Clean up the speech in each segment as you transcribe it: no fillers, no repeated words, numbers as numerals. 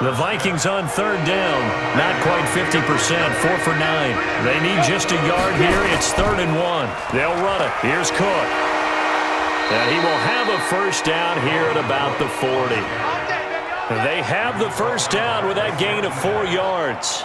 The Vikings on third down. Not quite 50%, 4 for 9. They need just a yard here. It's 3rd and 1. They'll run it. Here's Cook. And he will have a first down here at about the 40. They have the first down with that gain of 4 yards.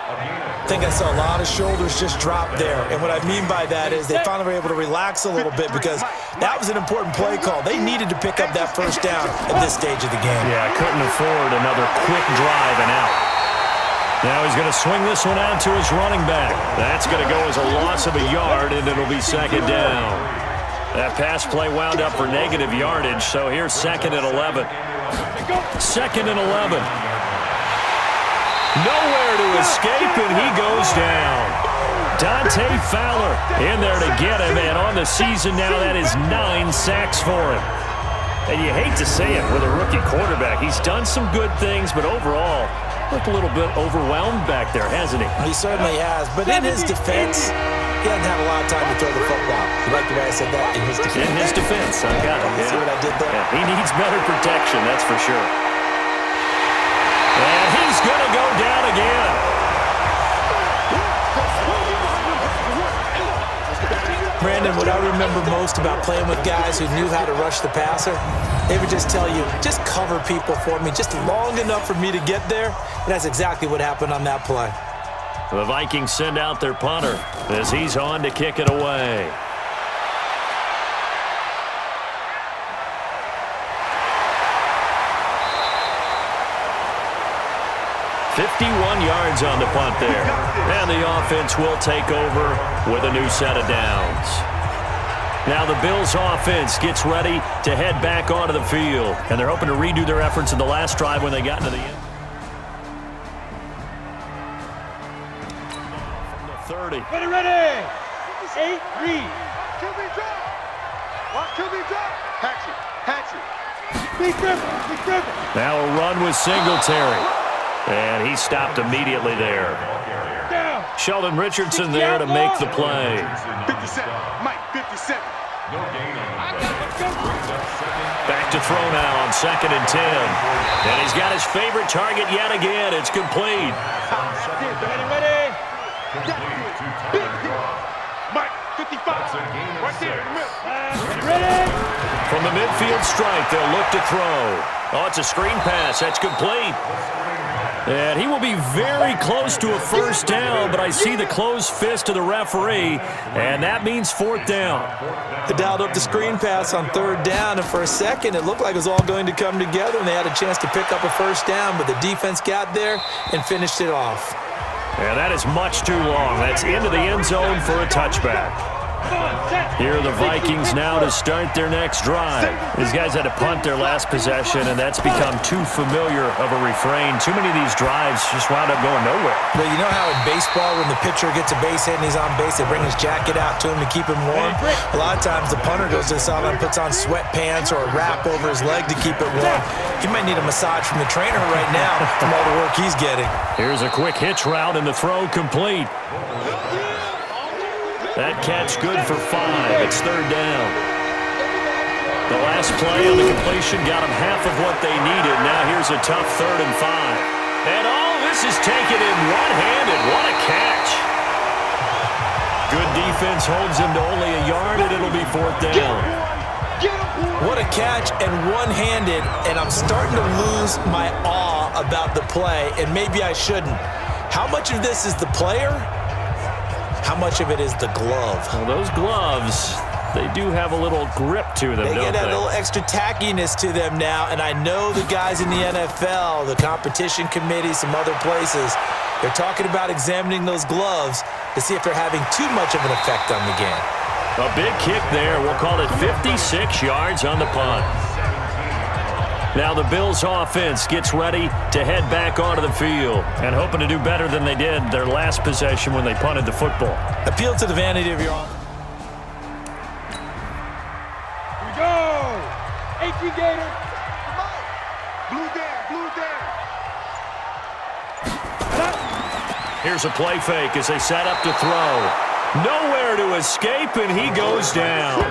I think I saw a lot of shoulders just drop there. And what I mean by that is they finally were able to relax a little bit because that was an important play call. They needed to pick up that first down at this stage of the game. Yeah, couldn't afford another quick drive and out. Now he's going to swing this one out to his running back. That's going to go as a loss of a yard, and it'll be 2nd down. That pass play wound up for negative yardage, so here's 2nd and 11. 2nd and 11. Nowhere to escape, and he goes down. Dante Fowler in there to get him, and on the season now, that is 9 sacks for him. And you hate to say it with a rookie quarterback. He's done some good things, but overall, looked a little bit overwhelmed back there, hasn't he? He certainly has, but in his defense, he hasn't had a lot of time to throw the football. You like the way I said that? In his defense. In his defense, I got it. See what I did there? Yeah, he needs better protection, that's for sure. And he's going to go down again. Brandon, what I remember most about playing with guys who knew how to rush the passer, they would just tell you, just cover people for me, just long enough for me to get there. And that's exactly what happened on that play. The Vikings send out their punter as he's on to kick it away. 51 yards on the punt there. And the offense will take over with a new set of downs. Now the Bills offense gets ready to head back onto the field. And they're hoping to redo their efforts in the last drive when they got into the end. From the 30. Ready. 8, read. QB drop. Watch QB drop. Hatch it. Big Griffin. Now a run with Singletary. And he stopped immediately there. Down. Sheldon Richardson there to make the play. 57. Mike, 57. Back to throw now on 2nd and 10. And he's got his favorite target yet again. It's complete. Ready. Big hit. Mike, 55. Right there in the middle. Ready. From the midfield strike, they'll look to throw. Oh, it's a screen pass. That's complete. And he will be very close to a first down, but I see the closed fist of the referee, and that means 4th down. They dialed up the screen pass on 3rd down, and for a second it looked like it was all going to come together, and they had a chance to pick up a first down, but the defense got there and finished it off. And that is much too long. That's into the end zone for a touchback. Here are the Vikings now to start their next drive. These guys had to punt their last possession, and that's become too familiar of a refrain. Too many of these drives just wound up going nowhere. Well, you know how in baseball when the pitcher gets a base hit and he's on base, they bring his jacket out to him to keep him warm? A lot of times the punter goes to the sideline, puts on sweatpants or a wrap over his leg to keep it warm. He might need a massage from the trainer right now from all the work he's getting. Here's a quick hitch route, and the throw complete. That catch good for 5. It's 3rd down. The last play on the completion got them half of what they needed. Now here's a tough 3rd and 5. And all this is taken in one-handed. What a catch. Good defense holds him to only a yard, and it'll be 4th down. What a catch and one-handed, and I'm starting to lose my awe about the play, and maybe I shouldn't. How much of this is the player? How much of it is the glove? Well, those gloves, they do have a little grip to them, don't they? They get that little extra tackiness to them now, and I know the guys in the NFL, the competition committee, some other places, they're talking about examining those gloves to see if they're having too much of an effect on the game. A big kick there. We'll call it 56 yards on the punt. Now the Bills offense gets ready to head back onto the field and hoping to do better than they did their last possession when they punted the football. Appeal to the vanity of your offense. Here we go. 18 Gator. Blue down. Here's a play fake as they set up to throw. Nowhere to escape, and he goes down.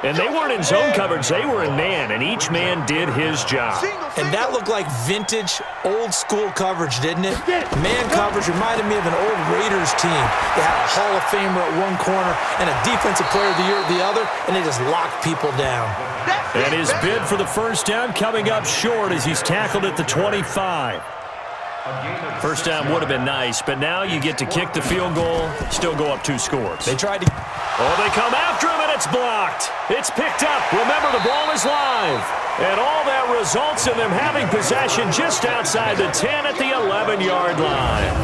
And they weren't in zone coverage. They were in man, and each man did his job. And that looked like vintage, old-school coverage, didn't it? Man coverage reminded me of an old Raiders team. They had a Hall of Famer at one corner and a Defensive Player of the Year at the other, and they just locked people down. And his bid for the first down coming up short as he's tackled at the 25. First down would have been nice, but now you get to kick the field goal, still go up 2 scores. They tried to... Oh, they come after him, and it's blocked. It's picked up. Remember, the ball is live. And all that results in them having possession just outside the 10 at the 11-yard line.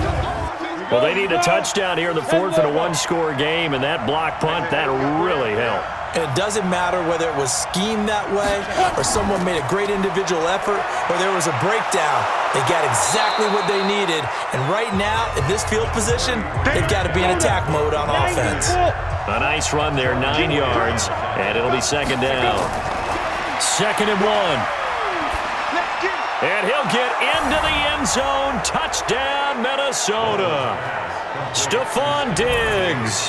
Well, they need a touchdown here in the fourth in a 1-score game, and that block punt, that really helped. And it doesn't matter whether it was schemed that way or someone made a great individual effort or there was a breakdown. They got exactly what they needed. And right now, in this field position, they've got to be in attack mode on offense. A nice run there, 9 yards, and it'll be second down. 2nd and 1. And he'll get into the end zone. Touchdown, Minnesota. Stephon Diggs.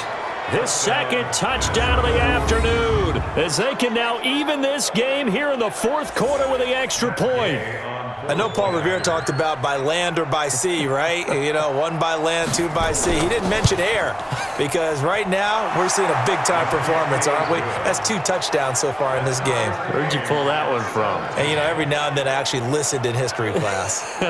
His second touchdown of the afternoon as they can now even this game here in the fourth quarter with the extra point. I know Paul Revere talked about by land or by sea, right? You know, 1 by land, 2 by sea. He didn't mention air because right now we're seeing a big-time performance, aren't we? That's 2 touchdowns so far in this game. Where'd you pull that one from? And, you know, every now and then I actually listened in history class.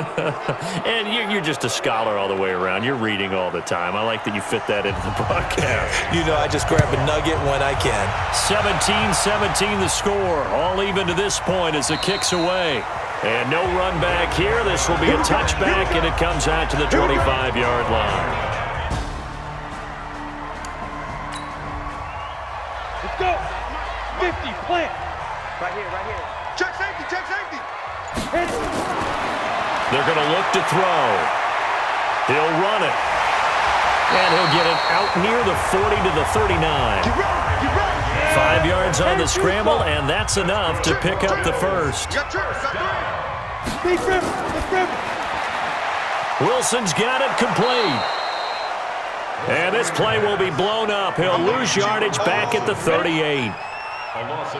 And you're just a scholar all the way around. You're reading all the time. I like that you fit that into the broadcast. You know, I just grab a nugget when I can. 17-17 the score. All even to this point as the kick's away. And no run back here. This will be a touchback, and it comes out to the 25-yard line. Let's go. 50, plant. Right here. Check safety. They're going to look to throw. He'll run it. And he'll get it out near the 40 to the 39. Get right. 5 yards on the scramble, and that's enough to pick up the first. Wilson's got it complete. And this play will be blown up. He'll lose yardage back at the 38.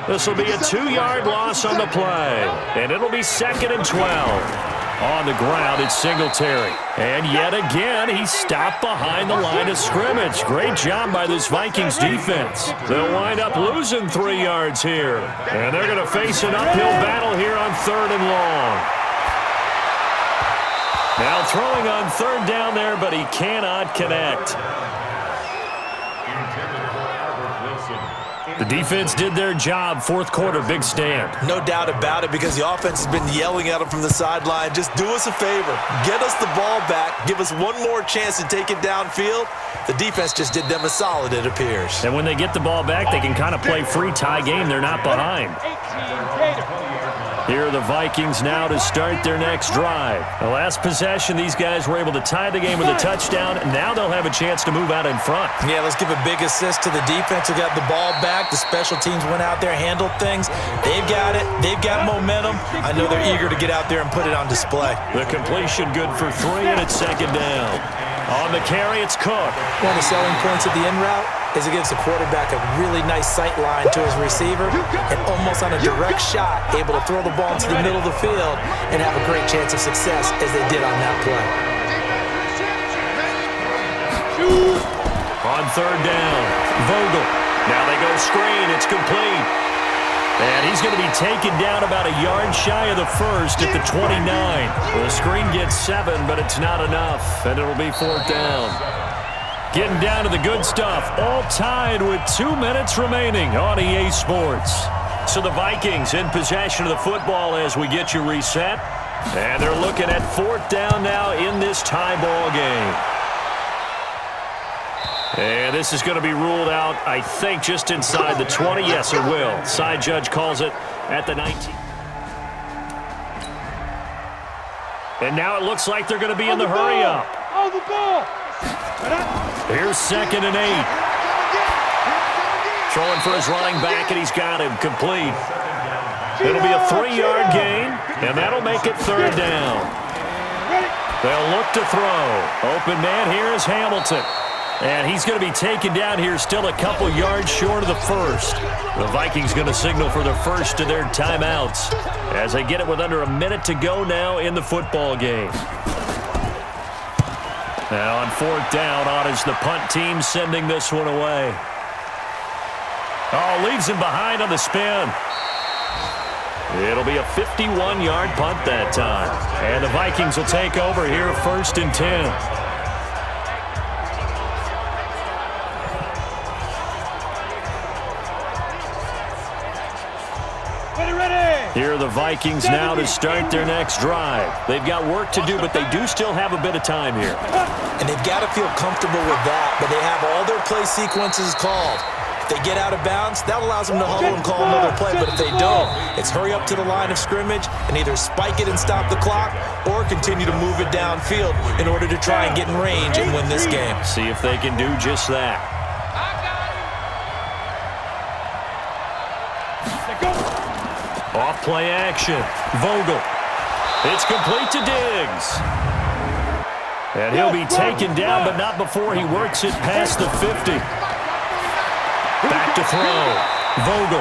This will be a 2-yard loss on the play. And it'll be 2nd and 12. On the ground, it's Singletary. And yet again, he's stopped behind the line of scrimmage. Great job by this Vikings defense. They'll wind up losing 3 yards here. And they're going to face an uphill battle here on 3rd and long. Now throwing on 3rd down there, but he cannot connect. The defense did their job. Fourth quarter, big stand. No doubt about it because the offense has been yelling at him from the sideline. Just do us a favor. Get us the ball back. Give us one more chance to take it downfield. The defense just did them a solid, it appears. And when they get the ball back, they can kind of play free tie game. They're not behind. Here are the Vikings now to start their next drive. The last possession, these guys were able to tie the game with a touchdown. Now they'll have a chance to move out in front. Yeah, let's give a big assist to the defense who got the ball back. The special teams went out there, handled things. They've got it. They've got momentum. I know they're eager to get out there and put it on display. The completion good for 3, and it's 2nd down. On the carry, it's Cook. One of the selling points of the in route is it gives the quarterback a really nice sight line to his receiver and almost on a direct shot, able to throw the ball into the middle of the field and have a great chance of success as they did on that play. On 3rd down, Vogel. Now they go screen. It's complete. And he's going to be taken down about a yard shy of the first at the 29. The screen gets 7, but it's not enough, and it'll be 4th down. Getting down to the good stuff, all tied with 2 minutes remaining on EA Sports. So the Vikings in possession of the football as we get you reset. And they're looking at 4th down now in this tie ball game. And this is going to be ruled out, I think, just inside the 20. Yes, it will. Side judge calls it at the 19. And now it looks like they're going to be in the hurry up. On the ball. Here's 2nd and 8. Throwing for his running back, and he's got him complete. It'll be a 3-yard gain, and that'll make it 3rd down. They'll look to throw. Open man here is Hamilton. And he's going to be taken down here still a couple yards short of the first. The Vikings going to signal for the first of their timeouts as they get it with under a minute to go now in the football game. Now on fourth down, on is the punt team sending this one away. Oh, leaves him behind on the spin. It'll be a 51-yard punt that time. And the Vikings will take over here first and 10. Here are the Vikings now to start their next drive. They've got work to do, but they do still have a bit of time here. And they've got to feel comfortable with that, but they have all their play sequences called. If they get out of bounds, that allows them to huddle and call another play, but if they don't, it's hurry up to the line of scrimmage and either spike it and stop the clock or continue to move it downfield in order to try and get in range and win this game. See if they can do just that. Off play action. Vogel. It's complete to Diggs. And he'll be taken down, but not before he works it past the 50. Back to throw. Vogel.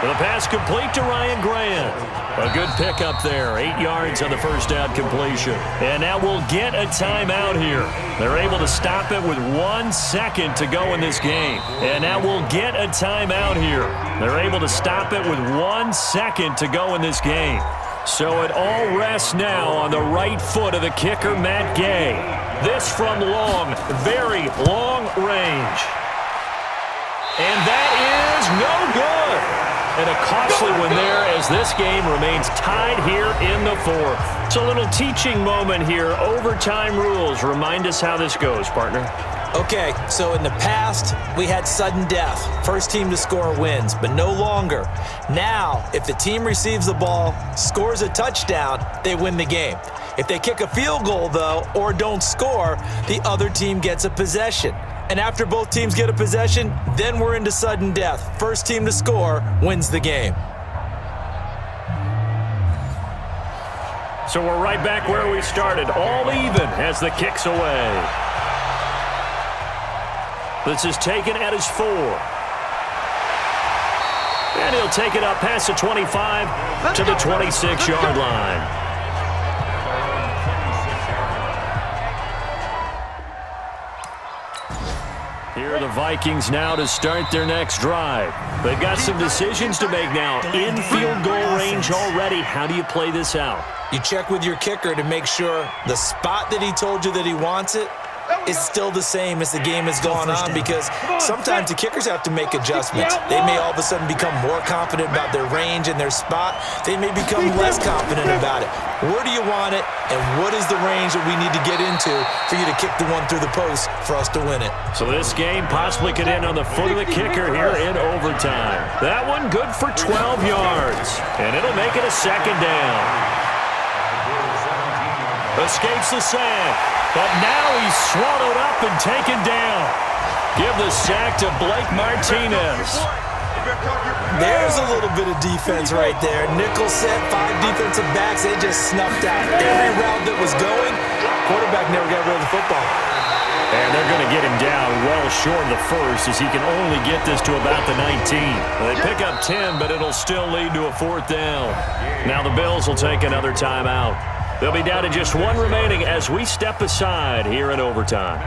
The pass complete to Ryan Grant. A good pickup there. 8 yards on the first down completion. And now we'll get a timeout here. They're able to stop it with 1 second to go in this game. And now we'll get a timeout here. They're able to stop it with 1 second to go in this game. So it all rests now on the right foot of the kicker, Matt Gay. This from long, very long range. And that is no good. And a costly one there as this game remains tied here in the fourth. It's a little teaching moment here. Overtime rules. Remind us how this goes, partner. Okay, so in the past, we had sudden death. First team to score wins, but no longer. Now, if the team receives the ball, scores a touchdown, they win the game. If they kick a field goal, though, or don't score, the other team gets a possession. And after both teams get a possession, then we're into sudden death. First team to score wins the game. So we're right back where we started. All even as the kick's away. This is taken at his 4. And he'll take it up past the 25 to the 26-yard line. Here are the Vikings now to start their next drive. They've got some decisions to make now. In field goal range already. How do you play this out? You check with your kicker to make sure the spot that he told you that he wants it is still the same as the game has gone on, because sometimes the kickers have to make adjustments. They may all of a sudden become more confident about their range and their spot. They may become less confident about it. Where do you want it, and what is the range that we need to get into for you to kick the one through the post for us to win it? So this game possibly could end on the foot of the kicker here in overtime. That one good for 12 yards, and it'll make it a second down. Escapes the sack, but now he's swallowed up and taken down. Give the sack to Blake Martinez. There's a little bit of defense right there. Nickel set, 5 defensive backs. They just snuffed out every route that was going. Quarterback never got rid of the football. And they're going to get him down well short of the first, as he can only get this to about the 19. They pick up 10, but it'll still lead to a 4th down. Now the Bills will take another timeout. They'll be down to just 1 remaining as we step aside here in overtime.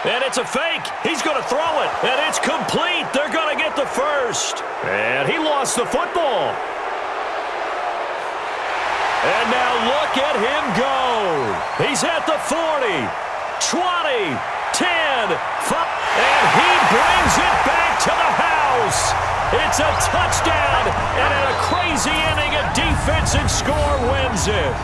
And it's a fake. He's going to throw it. And it's complete. They're going to get the first. And he lost the football. And now look at him go. He's at the 40, 20, 10, 5. And he brings it back to the house. It's a touchdown, and in a crazy inning, a defensive score wins it.